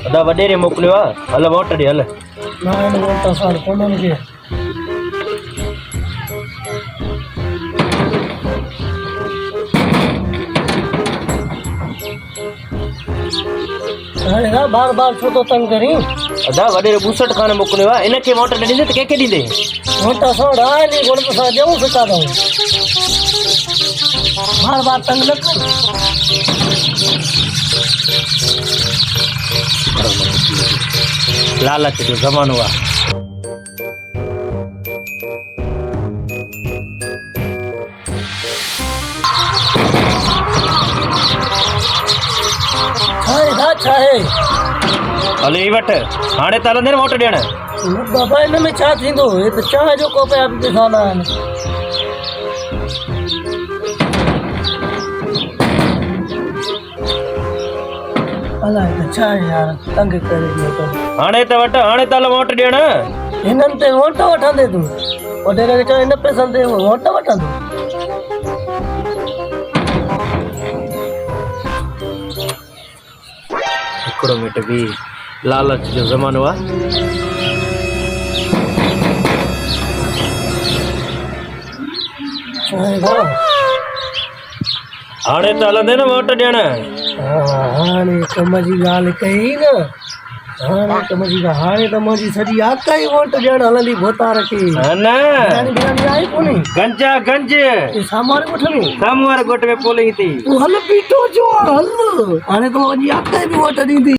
अदा वडेरे मोकलियो आ हल वोट ॾे हल ना इन वोट साल कोन्हनि खे हाणे ना बार बार छो तो तंग करी अदा वडेरे बूसट खान मोकलियो आ इनखे वोट न ॾींदे त कंहिंखे ॾींदे वोट सोड़ आली गुण तो सा ॾियूं सका दऊं बार बार तंग न कर लालच जो ज़मानो आ छाहे हल ई वठ हाणे त हलंदे न वोट ॾियण बाबा इन में छा थींदो हे त चांहि जो कोप पिया ॾिसाना आहिनि अलाए त छा आहे यार तंग करे ॾियो तो हाणे त वठ हाणे त हल वोट ॾियण हिननि ते वोट वठंदे तूं वॾेरे खे चओ हिन पैसनि ते वोट वठंदो हिकिड़ो मिंट बि लालच जो ज़मानो आ हाणे त हलंदे न वोट ॾियण हाणे कम जी ॻाल्हि कई न हाणे कम जी ॻाल्हि हाणे त मुंहिंजी सॼी आका ई वोट ॾियण हलंदी भोतार खे न आई कोन्हे गंजा गंज साम्हूं वारे ॻोठ में साम्हूं वारे ॻोठ में पोलिंग थी तूं हल बीठो जो हल हाणे त मुंहिंजी आका ई बि वोट ॾींदी